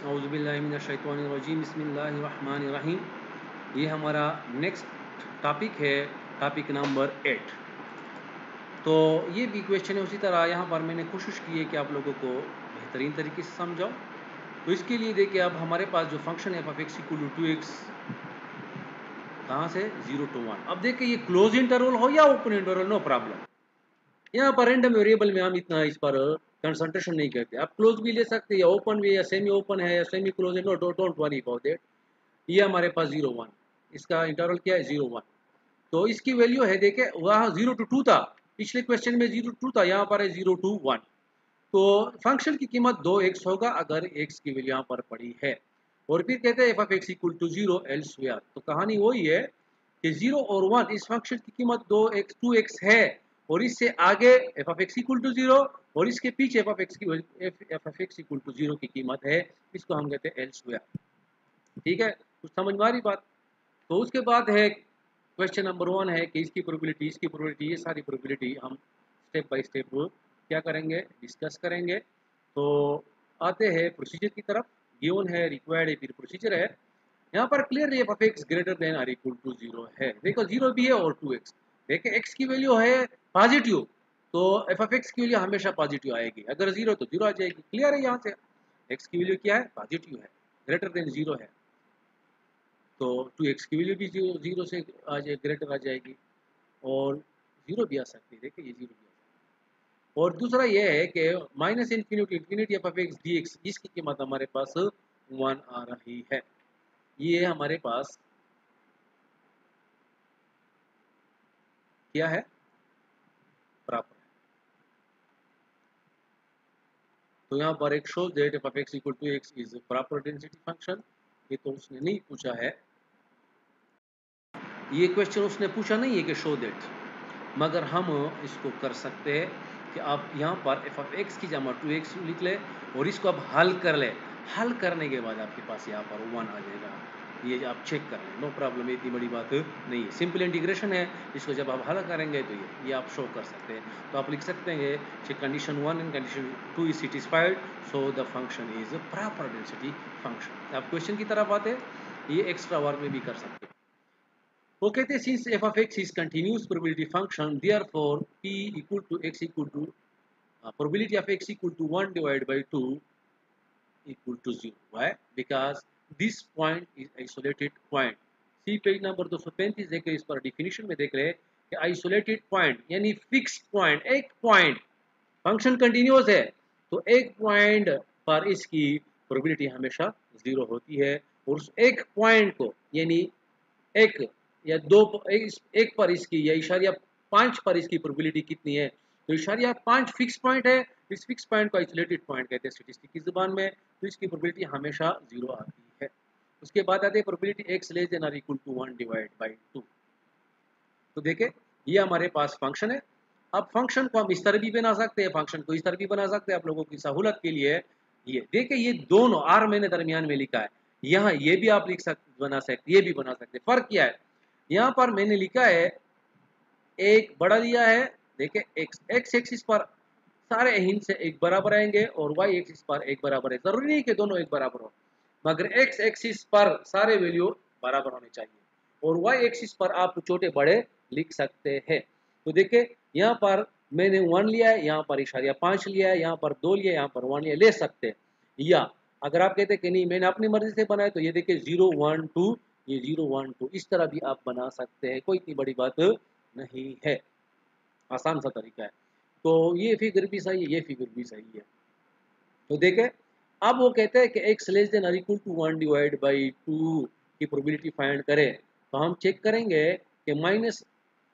औज़ुबिल्लाहिमिनश्शैतानिर्रजीम बिस्मिल्लाहिर्रहमानिर्रहीम। ये हमारा नेक्स्ट टॉपिक है, टॉपिक नंबर 8। तो ये भी क्वेश्चन है, उसी तरह यहाँ पर मैंने कोशिश की है कि आप लोगों को बेहतरीन तरीके से समझाऊँ। तो इसके लिए देखिए, अब हमारे पास जो फंक्शन है f(x = 2x) कहाँ से 0 to 1। अब देखिए, ये क्लोज इंटरवल हो या ओपन इंटरवल, नो प्रॉब्लम। यहाँ पर रैंडम वेरिएबल में हम इतना इस पर कंसंट्रेशन नहीं करते। आप क्लोज भी ले सकते हैं, या ओपन भी, या सेमी ओपन है, या सेमी क्लोज है, no don't worry about that. ये हमारे पास 0 1, इसका इंटरवल क्या है 0 1। तो इसकी वैल्यू है, देखे वहाँ 0 to 2 था, पिछले क्वेश्चन में 0 to 2 था, यहाँ पर है 0 to 1। तो फंक्शन की कीमत 2x होगा अगर x की वैल्यू यहाँ पर पड़ी है। और फिर कहते हैं f(x = 0 elsewhere)। तो कहानी वही है कि 0 और 1, इस फंक्शन की कीमत 2x है, और इससे आगे f(x = 0) और इसके पीछे f(x = 0) की कीमत है। इसको हम कहते हैं elsewhere। ठीक है, कुछ समझ में आ रही बात। तो उसके बाद है क्वेश्चन नंबर 1 है कि इसकी प्रोबेबिलिटी, ये सारी प्रोबेबिलिटी हम स्टेप बाय स्टेप क्या करेंगे, डिस्कस करेंगे। तो आते हैं प्रोसीजर की तरफ। गिवन है, रिक्वायर्ड है, फिर प्रोसीजर है। यहाँ पर क्लियरली f(x > 0) है। देखो 0 भी है और 2x। देखिए x की वैल्यू है पॉजिटिव, तो f(x) की वैल्यू हमेशा पॉजिटिव आएगी। अगर 0 तो 0 आ जाएगी। क्लियर है, यहाँ से x की वैल्यू क्या है, पॉजिटिव है, > 0 है। तो 2x की वैल्यू भी 0 से ग्रेटर आ जाएगी, और 0 भी आ सकती है। देखिए ये 0 भी आ सकती है। और दूसरा ये है कि -∞ f(x) dx, इसकी कीमत हमारे पास 1 आ रही है। ये हमारे पास क्या है, प्रॉपर है। तो यहाँ पर एक show that f(x = x is proper density function. ये तो उसने नहीं पूछा है, ये क्वेश्चन उसने पूछा नहीं है कि शो दैट, मगर हम इसको कर सकते हैं कि आप यहाँ पर f(x) की जगह 2x लिख ले, और इसको आप हल कर ले। हल करने के बाद आपके पास यहाँ पर 1 आ जाएगा। ये आप चेक कर लें, नो प्रॉब्लम, इतनी बड़ी बात नहीं है, सिंपल इंटीग्रेशन है। इसको जब आप हल करेंगे तो ये आप शो कर सकते हैं। तो आप लिख सकते हैं कि condition 1 and condition 2 is satisfied, so the function is proper density function. आप क्वेश्चन की तरफ आते हैं, ये एक्स्ट्रा वर्क में भी कर सकते हैं। वो कहते हैं since f(x) is continuous probability function, therefore p = x = probability of x = 1 divided by 2 = 0. Why? Because this point is isolated point. See page number 235 देख रहे, इस पर डिफिनीशन में देख रहे हैं कि आइसोलेटेड पॉइंट यानी फिक्स्ड पॉइंट, एक पॉइंट, फंक्शन कंटिन्यूअस है, तो एक पॉइंट पर इसकी प्रोबेबिलिटी हमेशा 0 होती है। और उस एक पॉइंट को, यानी एक या दो, एक पर इसकी या इशारिया 5 पर इसकी प्रोबेबिलिटी कितनी है, तो इशारिया 5 फिक्स पॉइंट है। इस फिक्स पॉइंट को आइसोलेटेड पॉइंट कहते हैं स्टैटिस्टिक की जुबान में। तो इसकी प्रोबेबिलिटी हमेशा 0 आती है। उसके बाद आते हैं प्रोबेबिलिटी x < > 1 डिवाइड बाई 2। तो देखें, ये हमारे पास फंक्शन है। अब फंक्शन को हम इस तरह भी बना सकते हैं, फंक्शन को इस तरह भी बना सकते हैं। आप लोगों की सहूलत के लिए ये देखिए, ये दोनों आर मैंने दरमियान में लिखा है, यहाँ ये भी आप लिख सकते, बना सकते, ये भी बना सकते। फर्क क्या है, यहाँ पर मैंने लिखा है एक बड़ा लिया है। देखिए एक्स एक्सिस पर सारे हिंद से एक बराबर आएंगे, और वाई एक्सिस पर एक बराबर है। जरूरी नहीं कि दोनों एक बराबर हो, मगर एक्स एक्सिस पर सारे वैल्यू बराबर होने चाहिए, और वाई एक्सिस पर आप छोटे बड़े लिख सकते हैं। तो देखिए, यहाँ पर मैंने 1 लिया है, यहाँ पर इशारिया 5 लिया है, यहाँ पर 2 लिया है, यहाँ पर 1 लिया, ले सकते हैं। या अगर आप कहते हैं कि नहीं मैंने अपनी मर्जी से बनाया, तो ये देखिए 0 1 2, ये 0 1 2, इस तरह भी आप बना सकते हैं। कोई इतनी बड़ी बात नहीं है, आसान सा तरीका है। तो ये फिगर भी सही है, ये फिगर भी सही है। तो देखें, अब वो कहते हैं कि x < > 1 डिवाइड बाई 2 की प्रोबेबिलिटी फाइंड करें। तो हम चेक करेंगे कि माइनस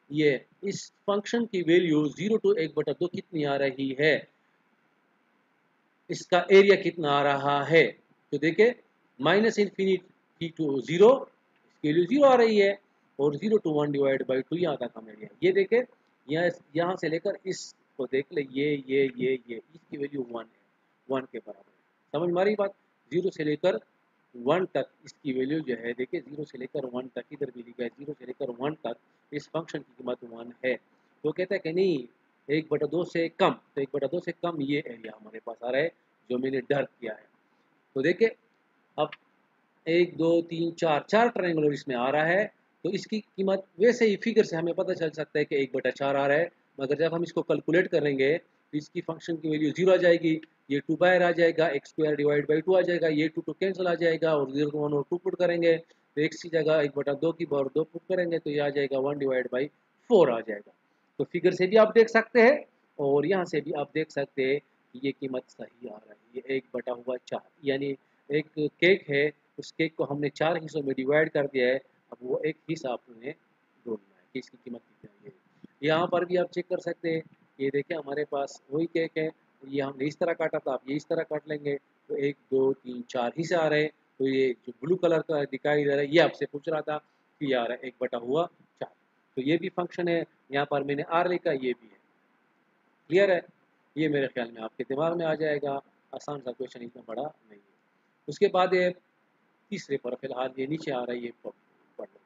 ये इस फंक्शन की वैल्यू 0 to 1/2 कितनी आ रही है, इसका एरिया कितना आ रहा है। तो देखिए, -∞ to 0, इसकी वैल्यू 0 आ रही है, और 0 to 1 डिवाइड बाई 2 यहाँ तक हमें एरिया। ये देखे, यहाँ से लेकर इसको देख ले, ये इसकी वैल्यू 1 है, 1 के बराबर है। समझ में आ रही बात। 0 से लेकर 1 तक इसकी वैल्यू जो है, देखिए 0 से लेकर 1 तक, इधर भी लिखा है 0 से लेकर 1 तक इस फंक्शन की कीमत 1 है। तो कहता है कि नहीं 1/2 से कम, तो 1/2 से कम ये एरिया हमारे पास आ रहा है, जो मैंने डर किया है। तो देखिए, अब 1 2 3 4 4 ट्रायंगुलर इसमें आ रहा है, तो इसकी कीमत वैसे ही फिगर से हमें पता चल सकता है कि 1/4 आ रहा है, मगर जब हम इसको कैलकुलेट करेंगे तो इसकी फंक्शन की वैल्यू 0 आ जाएगी, ये 2 बाहर आ जाएगा, x स्क्वायर डिवाइड बाई 2 आ जाएगा, ये 2 कैंसिल आ जाएगा और 0 को 1 और 2 पुट करेंगे तो x की जगह 1/2 की पावर 2 पुट करेंगे तो ये आ जाएगा 1 डिवाइड बाई 4 आ जाएगा। तो फिगर से भी आप देख सकते हैं और यहाँ से भी आप देख सकते हैं कि ये कीमत सही आ रहा है, ये 1/4 यानी एक केक है, उस केक को हमने 4 हिस्सों में डिवाइड कर दिया है, अब वो एक हिस्सा आपने ढूंढना है कि इसकी कीमत कितनी है। यहाँ पर भी आप चेक कर सकते हैं, ये देखिए हमारे पास वही केक है, ये हमने इस तरह काटा था, आप ये इस तरह काट लेंगे तो 1 2 3 4 हिस्से आ रहे हैं। तो ये जो ब्लू कलर का दिखाई दे रहा है ये आपसे पूछ रहा था कि यार 1/4, तो ये भी फंक्शन है, यहाँ पर मैंने आर लिखा, ये भी है। क्लियर है, ये मेरे ख्याल में आपके दिमाग में आ जाएगा, आसान सा क्वेश्चन, इतना बड़ा नहीं है। उसके बाद ये तीसरे पर फिलहाल ये नीचे आ रहा है, ये पढ़ लेते हैं।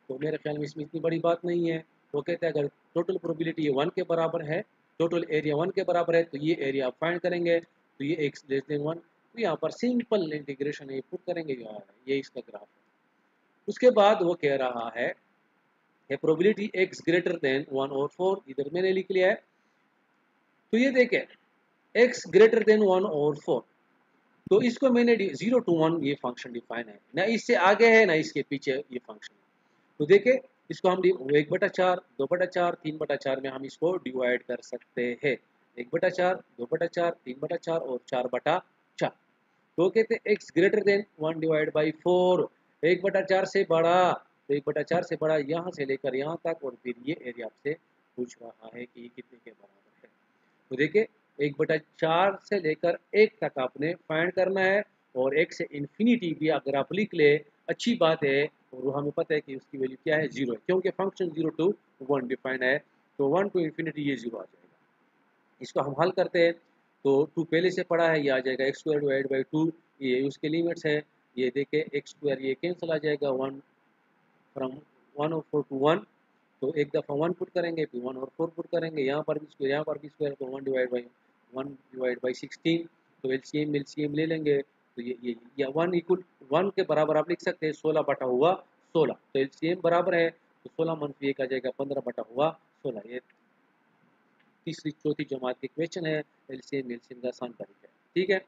तो मेरे ख्याल में इसमें इतनी बड़ी बात नहीं है। वो कहते हैं अगर टोटल प्रोबेबिलिटी ये 1 के बराबर है, टोटल एरिया 1 के बराबर है, तो ये एरिया आप फाइंड करेंगे, तो ये x लेस देन 1, तो यहाँ पर सिंपल इंटीग्रेशन है, पुट करेंगे, ये इसका ग्राफ है। उसके बाद वो कह रहा है कि प्रोबेबिलिटी x ग्रेटर देन 1 और 4, इधर मैंने लिख लिया है। तो ये देखें x ग्रेटर देन 1 और 4, तो इसको मैंने 0 to 1 ये फंक्शन डिफाइन है, ना इससे आगे है ना इसके पीछे ये फंक्शन। तो देखें इसको हम 1/4 2/4 3/4 में हम इसको डिवाइड कर सकते हैं, 1/4 2/4 3/4 और 4/4। तो कहते हैं x greater than 1 divide by 4, 1/4 से बड़ा, तो 1/4 से बड़ा यहाँ से लेकर यहाँ तक, और फिर ये एरिया आपसे पूछ रहा है कि ये कितने के बराबर है। तो देखिए 1/4 से लेकर 1 तक आपने फाइंड करना है, और 1 से इन्फिनिटी भी अगर आप लिख ले अच्छी बात है, और हमें पता है कि उसकी वैल्यू क्या है, 0 है, क्योंकि फंक्शन 0 to 1 डिफाइंड है, तो 1 to इन्फिनिटी ये 0 आ जाएगा। इसको हम हल करते हैं, तो 2 पहले से पड़ा है, ये आ जाएगा x स्क्वायर डिवाइड बाई 2, ये उसके लिमिट्स है, ये देखे x स्क्वायर ये कैंसिल आ जाएगा, 1 फ्रॉम 1 और 4 to 1, तो एक दफ़ा 1 पुट करेंगे, फिर 1 और 4 पुट करेंगे, यहाँ पर भी स्क्वायर यहाँ पर भी स्क्वायर, तो 1 डिवाइड बाई 16, तो एलसीएम ले लेंगे, तो ये या 1 इक्वल 1 के बराबर आप लिख सकते हैं 16/16, तो एलसीएम बराबर है, तो 16 - 1 आ जाएगा 15/16। ये तीसरी चौथी जमात के क्वेश्चन है, एलसीएम का आसान तरीका है, ठीक है।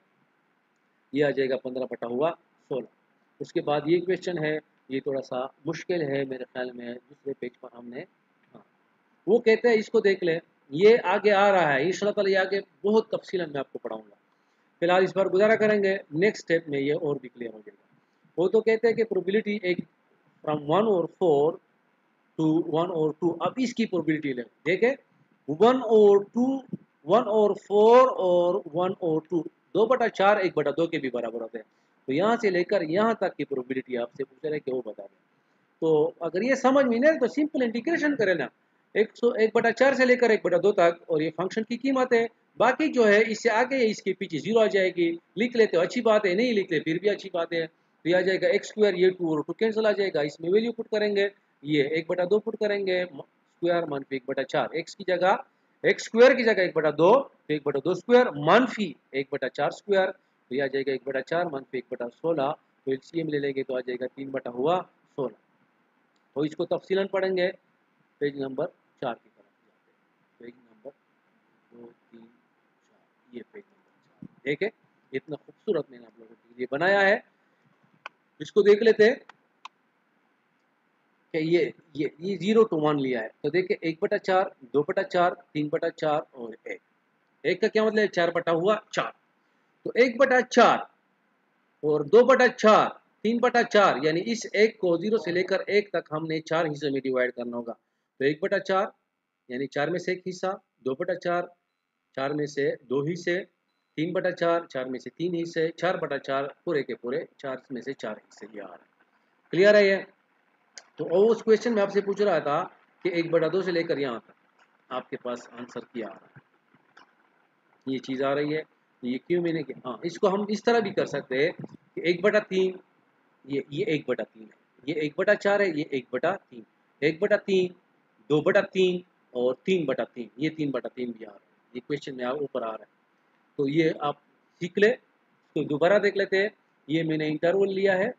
ये आ जाएगा 15/16। उसके बाद ये क्वेश्चन है, ये थोड़ा सा मुश्किल है मेरे ख्याल में, दूसरे पेज पर हमने, हाँ वो कहते हैं इसको देख ले, ये आगे आ रहा है इंशाल्लाह ताला, ये आगे बहुत तफसीलन मैं आपको पढ़ाऊंगा, फिलहाल इस बार गुजारा करेंगे, नेक्स्ट स्टेप में ये और भी क्लियर हो जाएगा। वो तो कहते हैं कि प्रोबेबिलिटी एक फ्रॉम 1 और 4 टू 1 और 2, अब इसकी प्रोबेबिलिटी ले देखे 1 और 2, 1 और 4 और 1 और 2, 2/4 1/2 के भी बराबर होते हैं, तो यहाँ से लेकर यहाँ तक की प्रोबेबिलिटी आपसे पूछ रहे हैं कि वो बता दें। तो अगर ये समझ में नहीं तो सिंपल इंटीग्रेशन करें ना, 1/4 से लेकर 1/2 तक, और ये फंक्शन की कीमत है, बाकी जो है इससे आगे इसके पीछे 0 आ जाएगी, लिख लेते हो अच्छी बात है, नहीं लिख ले फिर भी अच्छी बात है, तो ये आ जाएगा x स्क्वायर, ये 2 और 2 कैंसिल आ जाएगा, इसमें वैल्यू पुट करेंगे, ये 1/2 पुट करेंगे, स्क्वायर मनफी 1/4, x की जगह x स्क्वायर की जगह 1/2, तो 1/2 स्क्वायर मनफी 1/4 स्क्वायर, तो ये आ जाएगा 1/4 मनफी 1/16, तो एलसीएम ले लेंगे तो आ जाएगा 3/16। तो इसको तफसीलन पढ़ेंगे, पेज नंबर 4 की तरफ जाते हैं, पेज नंबर 2 3 4, ये पेज नंबर 4 देखे, इतना खूबसूरत मैंने आप लोगों के लिए बनाया है। इसको देख लेते हैं कि ये 0 to 1 लिया है, तो देखिए 1/4 2/4 3/4 और 1 का क्या मतलब है, 4/4, तो 1/4 और 2/4 3/4, यानी इस एक को 0 से लेकर 1 तक हमने 4 हिस्सों में डिवाइड करना होगा, तो 1/4 यानी 4 में से 1 हिस्सा, 2/4 4 में से 2 हिस्से, 3/4 4 में से 3 हिस्से, 4/4 पूरे के पूरे 4 में से 4 हिस्से, ये आ रहा है। क्लियर है ये? तो उस क्वेश्चन में आपसे पूछ रहा था कि 1/2 से लेकर यहाँ तक आपके पास आंसर क्या आ रहा है, ये चीज़ आ रही है, ये क्यों मैंने किया, हाँ इसको हम इस तरह भी कर सकते हैं कि 1/3, ये 1/3 है, ये 1/4 है, ये 1/3, 1/3 2/3 और 3/3, ये 3/3 भी आ रहा है, ये क्वेश्चन में ऊपर आ रहा है, तो ये आप सीख ले। तो दोबारा देख लेते हैं, ये मैंने इंटरवल लिया है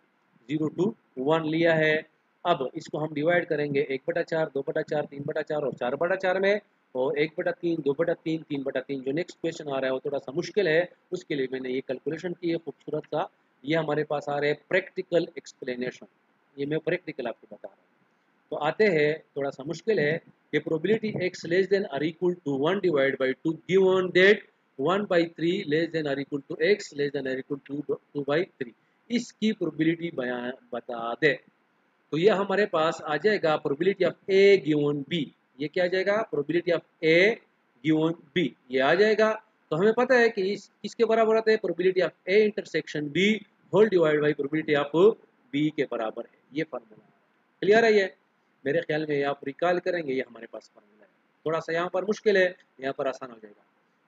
0 to 1 लिया है। अब इसको हम डिवाइड करेंगे 1/4, 2/4, 3/4 और 4/4 में, और 1/3, 2/3, 3/3। जो नेक्स्ट क्वेश्चन आ रहा है वो थोड़ा सा मुश्किल है, उसके लिए मैंने ये कैलकुलेशन की है खूबसूरत सा। ये हमारे पास आ रहा है प्रैक्टिकल एक्सप्लेनेशन, ये मैं प्रैक्टिकल आपको बता रहा हूँ। तो आते हैं, थोड़ा सा मुश्किल है कि प्रोबेबिलिटी x लेस देन और equal to 1 divide by 2 given that 1/3 less than और equal to x less than और इक्वल टू 2/3, इसकी प्रोबेबिलिटी बता दे। तो ये हमारे पास आ जाएगा probability of a given b। ये क्या आ जाएगा? Probability of a given b ये आ जाएगा। तो हमें पता है कि इस किसके बराबर होता है? Probability of a intersection b whole divide by probability of b के बराबर है। ये फार्मूला क्लियर है। ये मेरे ख्याल में आप रिकॉल करेंगे, ये हमारे पास फार्मूला है। थोड़ा सा यहाँ पर मुश्किल है, यहाँ पर आसान हो जाएगा।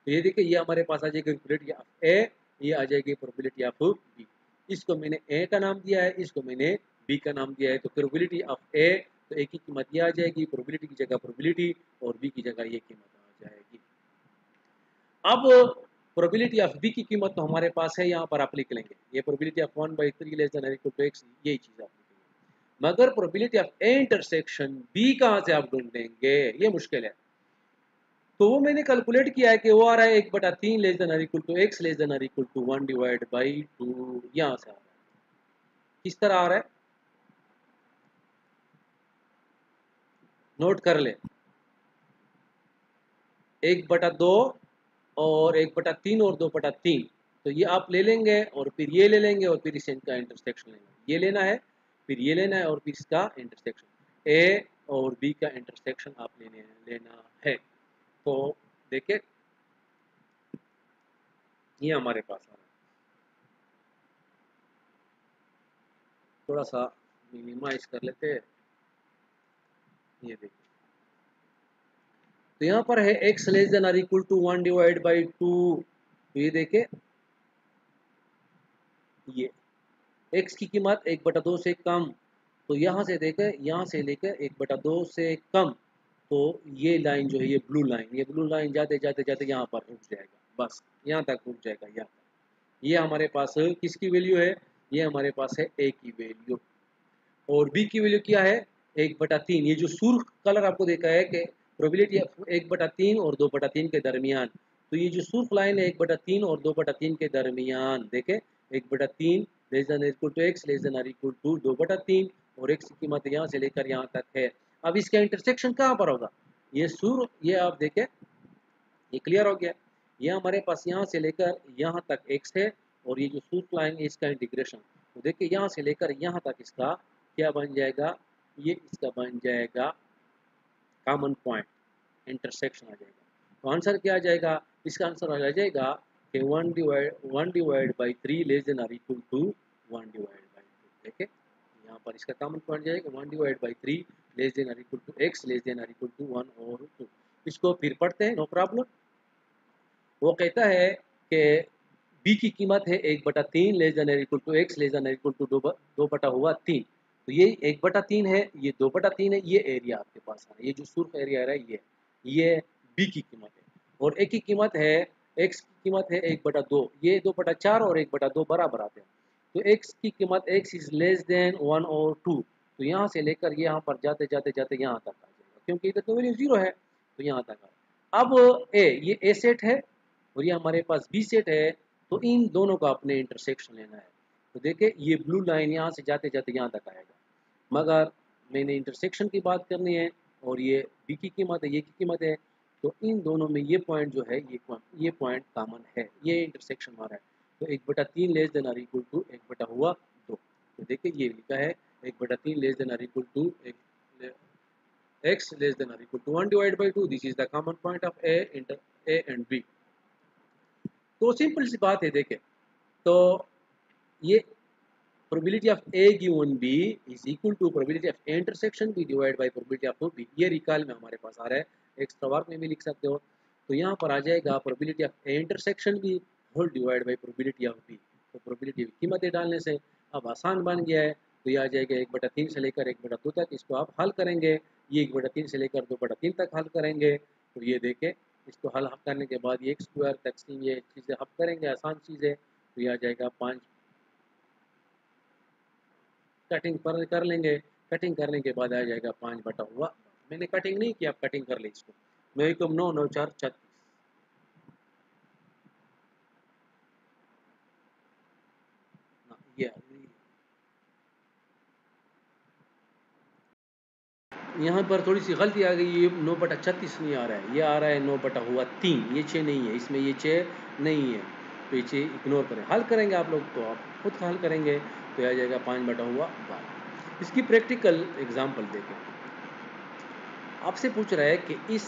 तो ये देखिए, ये हमारे पास आ जाएगी प्रोबेबिलिटी ऑफ ए, ये आ जाएगी प्रोबेबिलिटी ऑफ बी। इसको मैंने ए का नाम दिया है, इसको मैंने बी का नाम दिया है। तो प्रोबेबिलिटी ऑफ ए, तो ए की कीमत ये आ जाएगी, प्रोबेबिलिटी की जगह प्रोबेबिलिटी, और बी की जगह ये कीमत आ जाएगी। अब प्रोबेबिलिटी ऑफ बी की कीमत तो हमारे पास है, यहाँ पर आप लिख लेंगे ये probability of 1/3 less than equal to x, यही चीज आप लिखेंगे। मगर probability of A intersection B कहाँ से आप ढूंढेंगे? ये मुश्किल है। तो वो मैंने कैलकुलेट किया है कि वो आ रहा है 1/3 less than equal to x less than equal to 1 divide by 2, यहाँ से आ रहा है। किस तरह आ रहा है? नोट कर ले, 1/2 और 1/3 और 2/3, तो ये आप ले लेंगे और फिर ये ले लेंगे और फिर इसे इनका इंटरसेक्शन लेंगे। ये लेना है, फिर ये लेना है और फिर इसका इंटरसेक्शन। ए और बी का इंटरसेक्शन आप लेना है। तो देखिए, ये हमारे पास आ रहा है। थोड़ा सा मिनिमाइज कर लेते हैं, ये देखिए। तो यहाँ पर है x लेस देन और इक्वल टू 1 डिवाइड बाई 2। तो ये देखे, ये x की कीमत 1/2 से कम, तो यहाँ से देखे, यहाँ से लेकर 1/2 से कम, तो ये लाइन जो है, ये ब्लू लाइन जाते जाते जाते यहाँ पर रुक जाएगा, बस यहाँ तक रुक जाएगा, यहाँ तक। ये हमारे पास किसकी वैल्यू है? ये हमारे पास है a की वैल्यू। और b की वैल्यू क्या है? 1/3। ये जो सुर्ख कलर आपको देखा है कि प्रोबेबिलिटी 1/3 और 2/3 के दरमियान, तो ये जो सुर्ख लाइन है 1/3 और 2/3 के दरमियान, देखे 1/3 less than equal to x less than और इक्वल टू 2/3, और x की कीमत यहाँ से लेकर यहाँ तक है। अब इसका इंटरसेक्शन कहाँ पर होगा? ये सुर्ख, ये आप देखें, ये क्लियर हो गया। ये हमारे पास यहाँ से लेकर यहाँ तक x है, और ये जो सुर्ख लाइन है इसका इंटीग्रेशन, तो देखिए यहाँ से लेकर यहाँ तक इसका क्या बन जाएगा? ये इसका बन जाएगा कॉमन पॉइंट, इंटरसेक्शन आ जाएगा। तो आंसर क्या आ जाएगा? इसका आंसर आ जाएगा कि 1/3 लेस देन और इक्वल टू 1/2। देखे, यहाँ पर इसका कॉमन पॉइंट जाएगा 1/3 लेस देन और equal to x less than और इक्वल टू 1 और 2। इसको फिर पढ़ते हैं, नो प्रॉब्लम। वो कहता है कि बी की कीमत है 1/3 less than equal to x less than equal to 2/3। तो ये 1/3 है, ये 2/3 है, ये एरिया आपके पास है, ये जो सुर्ख एरिया है ये बी की कीमत है। और ए की कीमत है, x की कीमत है 1/2, ये 2/4 और 1/2 बराबर आते हैं। तो x की कीमत, x इज लेस देन 1 और 2, तो यहाँ से लेकर यहाँ पर जाते जाते जाते यहाँ तक आ जाएगा, क्योंकि इधर तो वैल्यू 0 है, तो यहाँ तक आ। अब ये ए सेट है और ये हमारे पास बी सेट है, तो इन दोनों का अपने इंटरसेक्शन लेना है। तो देखिए, ये ब्लू लाइन यहाँ से जाते जाते यहाँ तक आएगा, मगर मैंने इंटरसेक्शन की बात करनी है, और ये बी की कीमत है, ये की कीमत है, तो इन दोनों में ये पॉइंट जो है, ये पॉइंट कॉमन है, ये इंटरसेक्शन हमारा है। तो 1/3 लेस देन और इक्वल टू 1/2। तो देखिए, ये लिखा है 1/3 लेस देन और equal to x less than और equal to 1 divide by 2। This is the common point of A and B. तो सिंपल सी बात है, देखें, तो ये probability of A given B is equal to probability of A intersection B divide by probability of B. ये recall में हमारे पास आ रहा है, एक्स्ट्रा वर्क में भी लिख सकते हो। तो यहाँ पर आ जाएगा probability of A intersection B whole divide by probability of B. तो प्रोबेबिलिटी की कीमतें डालने से अब आसान बन गया है। तो ये आ जाएगा 1/3 से लेकर 1/2 तक, इसको आप हल करेंगे। ये 1/3 से लेकर 2/3 तक हल करेंगे। तो ये देखें, इसको हल करने के बाद ये x² तकसीम, ये चीज़ें हल करेंगे, आसान चीज़ है। तो ये आ जाएगा 5 कटिंग पर कर लेंगे। कटिंग करने के बाद आ जाएगा 5 बटा हुआ, मैंने कटिंग नहीं किया, आप कटिंग कर ली इसको। 9 एकम 9, 9 4 36। ये यहाँ पर थोड़ी सी गलती आ गई, ये 9 बटा 36 नहीं आ रहा है, ये आ रहा है 9 बटा हुआ 3, ये 6 नहीं है, इसमें ये 6 नहीं है, तो ये 6 इग्नोर करें। हल करेंगे आप लोग तो आप खुद हल करेंगे, तो आ जाएगा 5 बटा हुआ 12। इसकी प्रैक्टिकल एग्जाम्पल देखें। आपसे पूछ रहा है कि इस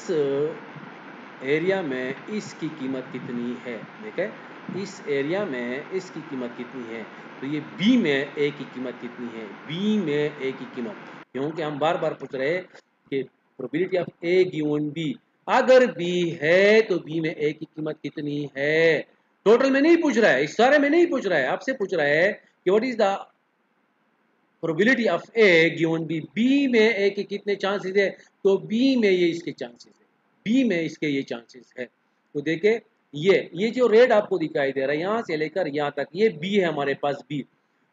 एरिया में इसकी कीमत कितनी है। देखें, इस एरिया में इसकी कीमत कितनी है, तो ये बी में ए की कीमत कितनी है, बी में ए की कीमत, क्योंकि हम बार बार पूछ रहे हैं कि probability of A given B, अगर बी है तो बी में ए की कीमत कितनी है। टोटल में नहीं पूछ रहा है, इस सारे में नहीं पूछ रहा है, आपसे पूछ रहा है कि what is the probability of A given B, B में ए के कितने चांसेस है, तो बी में ये इसके चांसेस है, बी में इसके ये चांसेस है। तो देखे, ये जो रेड आपको दिखाई दे रहा है यहाँ से लेकर यहाँ तक, ये बी है हमारे पास, बी,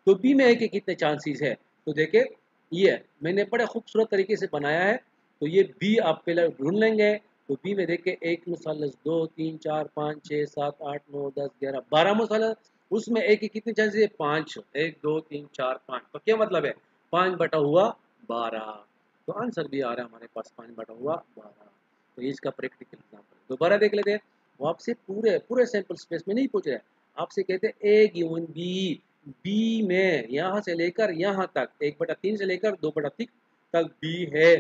तो बी में ए के कितने चांसेस है, तो देखे ये मैंने बड़े खूबसूरत तरीके से बनाया है। तो ये बी आप पहले ढूंढ लेंगे, तो बी में देखे 1 मुसलस 2 3 4 5 6 7 8 9 10 11 12 मुसलस, उसमें ए के कितने चांसेस है, 5, 1 2 3 4 5, तो क्या मतलब है 5 बटा हुआ 12। तो आंसर भी आ रहा है हमारे पास 5 बटा हुआ 12। तो ये इसका प्रैक्टिकल एग्जाम्पल दोबारा देख लेते हैं। वो आपसे पूरे पूरे सैंपल स्पेस में नहीं पूछ रहे, आपसे कहते हैं ए गिवन बी, बी में यहाँ से लेकर यहाँ तक 1/3 से लेकर 2/3 तक बी है,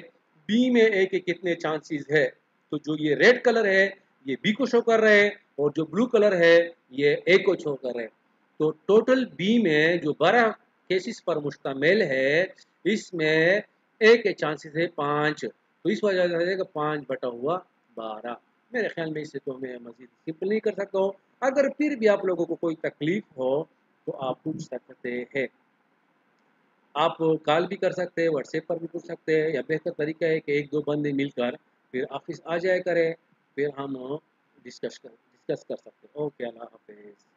बी में ए के कितने चांसेस है। तो जो ये रेड कलर है ये बी को शो कर रहे हैं, और जो ब्लू कलर है ये ए को शो कर रहे हैं। तो टोटल बी में जो 12 केसेस पर मुश्तमिल है, इसमें ए के चांसेस है 5, तो इस वजह से रहेगा 5 बटा हुआ 12। मेरे ख्याल में इसे तो मैं मजीद सिंपल नहीं कर सकता हूँ। अगर फिर भी आप लोगों को कोई तकलीफ हो तो आप पूछ सकते हैं, आप कॉल भी कर सकते हैं, व्हाट्सएप पर भी पूछ सकते हैं, या बेहतर तरीका है कि एक दो बंदे मिलकर फिर ऑफिस आ जाया करें, फिर हम डिस्कस कर सकते हैं। ओके, अल्लाह हाफिज़।